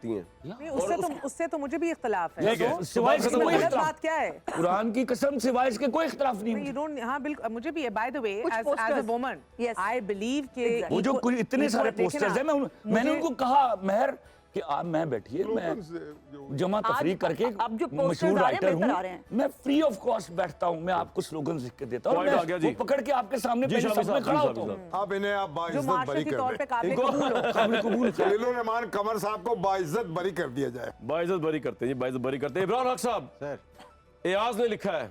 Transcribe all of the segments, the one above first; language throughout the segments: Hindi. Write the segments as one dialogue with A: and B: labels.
A: सकती हैं।
B: उससे तो मुझे भी इख्तलाफ है।
C: सिवाय इसके कोई
B: गलत बात क्या है?
C: कुरान की कसम सिवाय इसके कोई इख्तलाफ नहीं है।
B: You don't, हाँ बिल्कुल, मुझे भी है। By the way, as a woman, I believe कि
C: वो जो इतने सारे पोस्टर्स हैं, मैंने उनको कहा महर कि आप मैं बैठिए, मैं जमा तफरीक करके मशहूर राइटर हूँ, मैं फ्री ऑफ कॉस्ट बैठता हूँ, मैं आपको स्लोगन लिख के देता हूँ, वो पकड़ के आपके सामने पहले सब में खड़ा होता हूँ।
D: आप इन्हें आप बाइज्जत बरी कर दें। रहमान कमर साहब को बाइज्जत बरी कर दिया जाए।
A: बाइज्जत बरी करते हैं जी, बाइज्जत बरी करते हैं। इमरान हक साहब, एयाज ने लिखा है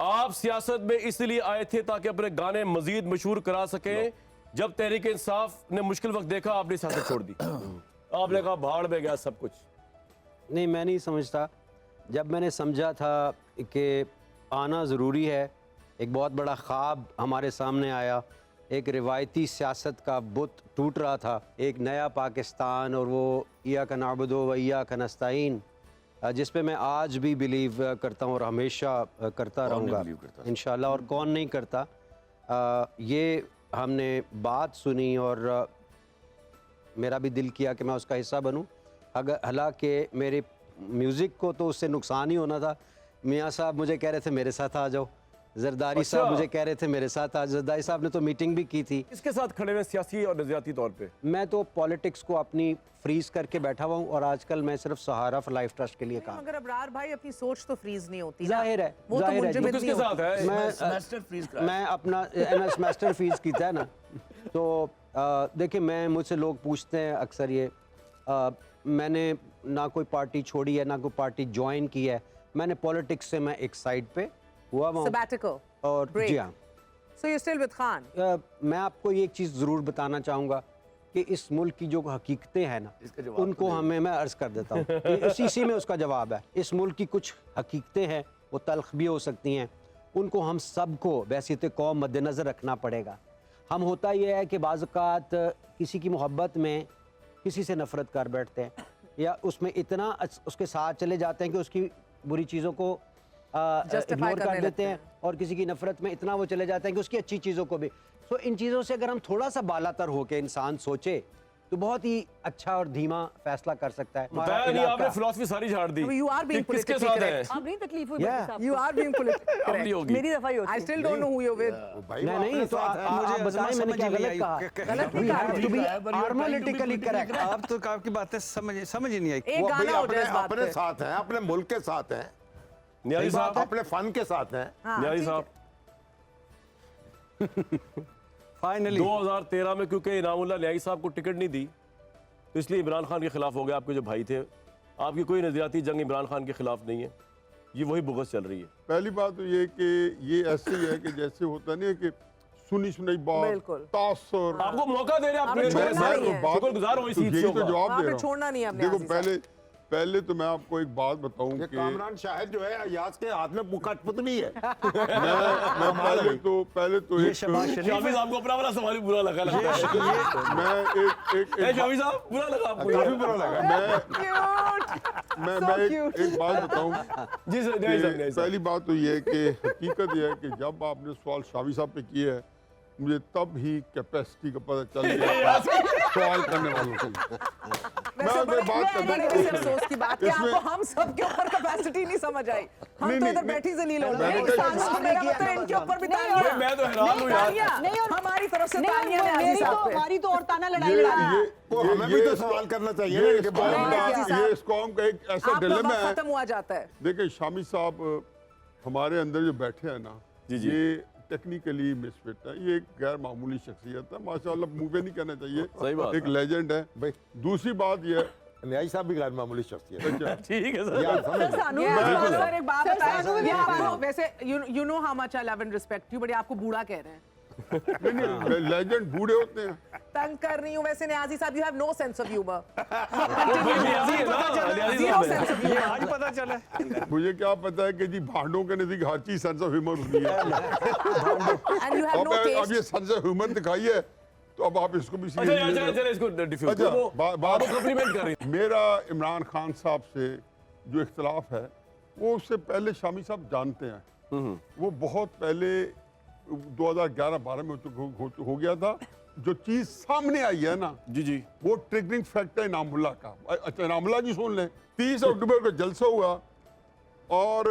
A: आप सियासत में इसलिए आए थे ताकि अपने गाने मजीद मशहूर करा सकें। जब तहरीक इंसाफ ने मुश्किल वक्त देखा आपने सियासत छोड़ दी। आपने कहा भाड़ में गया सब कुछ।
E: नहीं, मैं नहीं समझता। जब मैंने समझा था कि आना ज़रूरी है, एक बहुत बड़ा ख्वाब हमारे सामने आया, एक रिवायती सियासत का बुत टूट रहा था, एक नया पाकिस्तान, और वो इय्याका नअबुदु व इय्याका नस्तईन, जिस पे मैं आज भी बिलीव करता हूँ और हमेशा करता रहूँगा इंशाल्लाह। और कौन नहीं करता। ये हमने बात सुनी और मेरा भी दिल किया कि मैं उसका हिस्सा बनूं। अगर हालांकि मेरे म्यूज़िक को तो उससे नुकसान ही होना था। मियाँ साहब मुझे कह रहे थे मेरे साथ आ जाओ, जरदारी साहब मुझे कह रहे थे मेरे साथ आज। जरदारी साहब ने तो मीटिंग भी की थी।
A: इसके साथ खड़े हुए सियासी और नज़रियाती तौर पे
E: मैं तो पॉलिटिक्स को अपनी फ्रीज करके बैठा हुआ हूँ और आजकल मैं सिर्फ सहारा फॉर लाइफ ट्रस्ट के लिए काम।
B: मगर अब्रार भाई अपनी सोच तो फ्रीज नहीं होती।
E: जाहिर है,
B: वो तो
A: किसके साथ है?
E: मैं अपना सेमेस्टर फीस कीता है ना। तो देखिए, मैं मुझसे लोग पूछते हैं अक्सर ये, मैंने ना कोई पार्टी छोड़ी है ना कोई पार्टी ज्वाइन की है। मैंने पॉलिटिक्स से मैं एक साइड पे हुआ हूँ और जी हाँ।
B: So you're still with Khan?
E: मैं आपको ये एक चीज़ ज़रूर बताना चाहूँगा कि इस मुल्क की जो हकीकतें हैं ना, उनको मैं अर्ज़ कर देता हूँ। इसी में उसका जवाब है। इस मुल्क की कुछ हकीकतें हैं, वो तल्ख भी हो सकती हैं, उनको हम सबको वैसे कौम मद्देनज़र रखना पड़ेगा। हम होता यह है कि बाज़ औक़ात किसी की मोहब्बत में किसी से नफ़रत कर बैठते हैं या उसमें इतना उसके साथ चले जाते हैं कि उसकी बुरी चीज़ों को इग्नोर कर देते हैं, और किसी की नफरत में इतना वो चले जाते हैं कि उसकी अच्छी चीज़ों को भी। सो इन चीज़ों से अगर हम थोड़ा सा बालातर होकर इंसान सोचे तो बहुत ही अच्छा और धीमा फैसला कर सकता है।
A: आपने फिलॉसफी सारी झाड़ दी।
B: You are being
A: किसके साथ है?
F: अब नहीं तकलीफ हुई साहब।
B: You are being politically correct.
F: मेरी दफाई होती है।
B: I still don't know who you're with.
E: नहीं तो आप बताएं मैंने क्या गलत कहा?
B: गलत नहीं कहा।
E: To be harmonically correct.
G: आप तो आपकी बातें समझ ही नहीं आई।
B: एक गाना हो जाए इस बात पे।
D: अपने साथ हैं, अपने मुल्क के साथ हैं,
A: न्याजी साहब
D: अपने फन के साथ हैं।
A: न्याजी साहब
G: फाइनली
A: 2013 में क्योंकि इनामुल्लाह न्याजी साहब को टिकट नहीं दी तो इसलिए इमरान खान के खिलाफ हो गया। आपके जो भाई थे, आपकी कोई नजरियाती जंग इमरान खान के खिलाफ नहीं है, ये वही बुग़्ज़ चल रही है।
H: पहली बात तो ये कि ये ऐसे ही है कि जैसे होता नहीं है कि सुनी सुनाई बात, तासुर।
A: आपको मौका दे रहे हैं, आप शुक्रगुजार हो इस चीज़ से।
H: तो जवाब दे रहा
B: छोड़ना नहीं है।
H: देखो, पहले तो मैं आपको एक बात बताऊं कि
D: कामरान शाहिद जो है अयाज के हाथ में कठपुतली है।
H: मैं पहले तो
A: ये शाफी साहब को अपना वाला सवाल बुरा लगा लगता है।
H: मैं एक
A: शाफी साहब बुरा लगा आपको?
D: काफी बुरा लगा।
H: मैं एक बात बताऊं
A: जी सर।
H: पहली बात तो ये है कि हकीकत ये है कि जब आपने सवाल शाफी साहब पे किया है, मुझे तब ही कैपेसिटी का पता चल गया सवाल करने वालों की।
B: अफसोस की बात है आपको हम सब के ऊपर कैपेसिटी नहीं समझ आई। हम तो इधर बैठी जलील हो गए। इनके ऊपर भी तालियां।
A: मैं तो हैरान हूं यार।
B: हमारी तरफ से तालियां।
F: हमारी तो और ताना लड़ाई लड़ा।
D: हमें भी तो सवाल करना चाहिए।
H: ये इस कौम का एक ऐसा डिलेमा है,
B: खत्म हुआ जाता है।
H: देखिए शामी साहब हमारे अंदर जो बैठे हैं ना, ये टेक्निकली मिसफिट है। ये एक गैर मामूली शख्सियत है, माशाल्लाह, मुंह पे नहीं कहना चाहिए।
A: सही बात,
H: एक लेजेंड है भाई। दूसरी बात ये है,
D: न्याजी साहब भी गैर मामूली शख्सियत है।
A: ठीक है सर।
B: सर एक बात बताएं, वैसे you know how much I love and respect you, but आपको बूढ़ा कह रहे हैं।
H: नहीं, लेजेंड बूढ़े होते हैं।
B: तंग कर रही हूँ वैसे न्याजी साहब, you have no sense of humour.
G: आज पता चला।
H: मुझे क्या पता है कि जी भांडों के नजदीक हर चीज सेंस ऑफ ह्यूमर होती है। अब ये सेंस ऑफ ह्यूमर दिखाइए तो अब आप इसको भी मेरा इमरान खान साहब से जो इख्तलाफ है वो उससे पहले शामी साहब जानते हैं। वो बहुत पहले 2011-12 में हो गया था। जो चीज सामने आई है ना,
A: जी जी,
H: वो ट्रिगरिंग फैक्टर है इनामुल्लाह का। अच्छा, इनामुल्लाह जी सुन लें, 30 अक्टूबर को जलसा हुआ और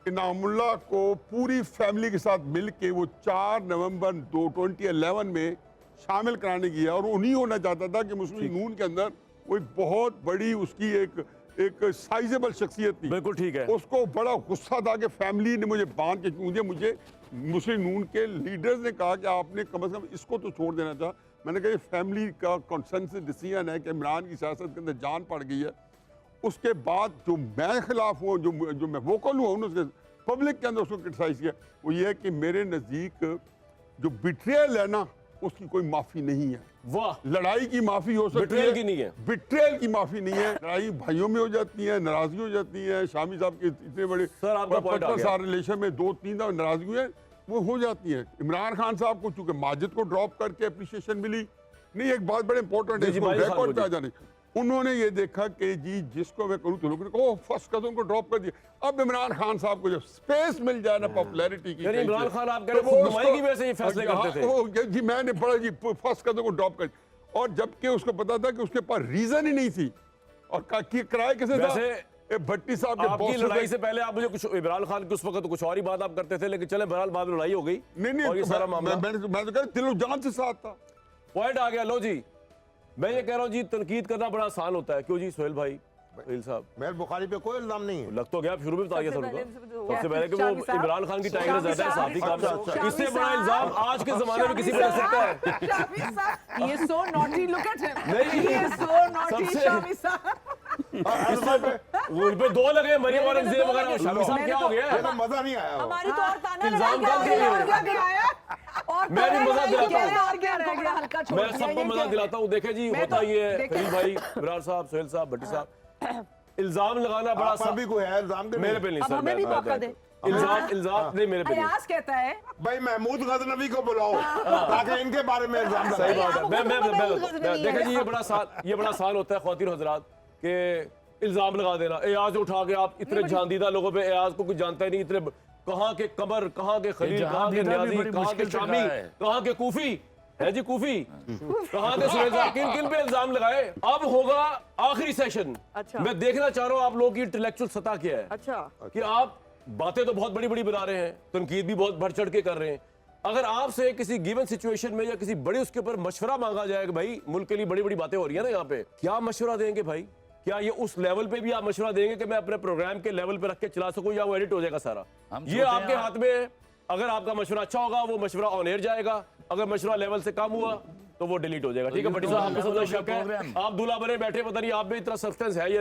H: इनामुल्लाह को पूरी फैमिली के साथ मिल के वो 4 नवंबर 2011 में शामिल कराने की है। और उन्हीं होना चाहता था कि मुस्लिम नून के अंदर कोई बहुत बड़ी उसकी एक साइजेबल शख्सियत थी।
A: बिल्कुल ठीक है।
H: उसको बड़ा गुस्सा था कि फैमिली ने मुझे बांध के मुझे मुस्लिम नून के लीडर्स ने कहा कि आपने कम से कम इसको तो छोड़ देना था। मैंने कहा ये फैमिली का कंसेंसस डिसीजन है कि इमरान की सियासत के अंदर जान पड़ गई है। उसके बाद जो मैं खिलाफ हुआ, जो मैं वोकल हुआ उसके पब्लिक के अंदर उसको क्रिटिसाइज किया, वो ये है कि मेरे नज़दीक जो बिट्रेयल है ना, उसकी कोई माफी नहीं है।
A: वाह,
H: लड़ाई की माफी हो सकती है,
A: बिट्रेयल की नहीं है।
H: बिट्रेयल की माफी नहीं है। लड़ाई भाइयों में हो जाती है, नाराजगी हो जाती है। शामी साहब के इतने बड़े
A: सर, आपका पॉइंट आ गया।
H: रिलेशन में 2-3 दफा नाराजगी है, वो हो जाती है। इमरान खान साहब को चूंकि माजिद को ड्रॉप करके अप्रिसिएशन मिली नहीं, एक बात बड़े इंपॉर्टेंट है,
A: जी,
H: इसको
A: भाई खान
H: रिकॉर्ड
A: को
H: पे आ जाने। उन्होंने ये देखा कि जी जिसको मैं करूँ तो लोगों ने कहा फर्स्ट कदम को ड्रॉप कर दिया। अब इमरान खान साहब को जब स्पेस मिल जाए ना पॉपुलैरिटी की,
A: यानी इमरान खान आप कह
H: तो
A: रहे हैं खुदनुमाई की वजह से ये फैसले करते थे।
H: जी मैंने पढ़ा जी फर्स्ट कदम को ड्रॉप कर, और जबकि उसको पता था कि उसके पास रीजन ही नहीं थी। और किराए किसे था?
A: वैसे
H: भट्टी साहब के
A: आपकी
H: बॉस
A: लड़ाई से पहले आप मुझे कुछ इमरान खान की उस वक्त तो कुछ और ही बात आप करते थे, लेकिन चले बहरहाल बाद में लड़ाई हो गई।
H: नहीं
A: और ये सारा मामला
H: मैं तो कह दिलो जान से साथ था।
A: पॉइंट आ गया। लो जी, मैं ये कह रहा हूँ जी, तनकीद करना बड़ा आसान होता है। क्यों जी सोहेल भाई, सोहेल साहब?
D: मेहर बुखारी पे कोई इल्जाम नहीं है।
A: लग तो गया, आप शुरू में बताइए सबसे पहले कि वो
B: शामी साहब,
A: इमरान खान की टाइगर ज्यादा है, साथी काम
B: शामी
A: इससे बड़ा
B: साहब,
A: इल्जाम आज के जमाने में किसी पे लग सकता है?
B: शामी साहब, he is so naughty, look at him.
A: नहीं,
B: He is so naughty,
A: सबसे-
B: शामी साहब.
A: उन पे 2 लगे, मरियम और अंजीर वगैरह। शामी साहब क्या हो गया?
D: ये तो मजा नहीं आया।
F: हमारी तो और ताना
A: इल्जाम
F: लगा
A: कब
F: के
A: दिए?
F: और क्या
B: गिराया? और
A: मैं भी मजा दिलाता
B: क्या
A: हूँ।
B: है, और क्या रह गया? हल्का छोड़
A: मैं
B: दिया,
A: सबको
B: ये
A: मजा
B: क्या है?
A: दिलाता हूँ। देखे जी,
B: मैं
A: होता
B: तो-
A: ही है
B: देखे-
A: खलील भाई, इमरान साहब, सोहेल साहब, भट्टी साहब, इल्जाम लगाना बड़ा
D: आप भी कोई है इल्जाम के?
A: मेरे पे नहीं
F: अब
A: सर।
F: हमें भी मौका दे।
A: इल्जाम नहीं, मेरे पे नहीं।
B: अयाज कहता है
D: भाई महमूद गजनवी को बुलाओ ताकि इनके बारे में इल्जाम
A: सही
D: लगाए।
A: बात है।
F: गजनवी
A: देखे
F: है।
A: जी, ये बड़ा आसान होता है ख्वातीन हजरात के इल्जाम लगा देना। एयाज उठा के आप इतने जानदीदा लोगों पे, एयाज को कोई जानता ही नहीं, इतने कहाँ के कमर, कहाँ के खलील, कहाँ के न्याजी, कहाँ के शामी, कहाँ के कूफी है जी, कूफी कहाँ के सुहेल साहब, किन किन पे इल्जाम लगाए। अब होगा आखिरी सेशन।
F: अच्छा।
A: मैं देखना चाह रहा हूँ आप लोगों की इंटेलेक्चुअल सतह क्या है।
F: अच्छा,
A: कि आप बातें तो बहुत बड़ी बड़ी बना रहे हैं, तनकीद भी बहुत बढ़ चढ़ के कर रहे हैं। अगर आपसे किसी गिवन सिचुएशन में या किसी बड़ी उसके ऊपर मशवरा मांगा जाए कि भाई मुल्क के लिए बड़ी बड़ी बातें हो रही है ना यहाँ पे, क्या मशवरा देंगे भाई? क्या ये उस लेवल पे भी आप मशवरा देंगे कि मैं अपने प्रोग्राम के लेवल पे रख के चला सकूं, या वो एडिट हो जाएगा सारा? ये आपके हाथ में है। अगर आपका मशवरा अच्छा होगा वो मशवरा ऑन एयर जाएगा, अगर मशवरा लेवल से कम हुआ तो वो डिलीट हो जाएगा। ठीक है भट्टी साहब, आपको सब शक है, आप दूल्हा बने बैठे, पता नहीं आप में इतना सब्सटेंस है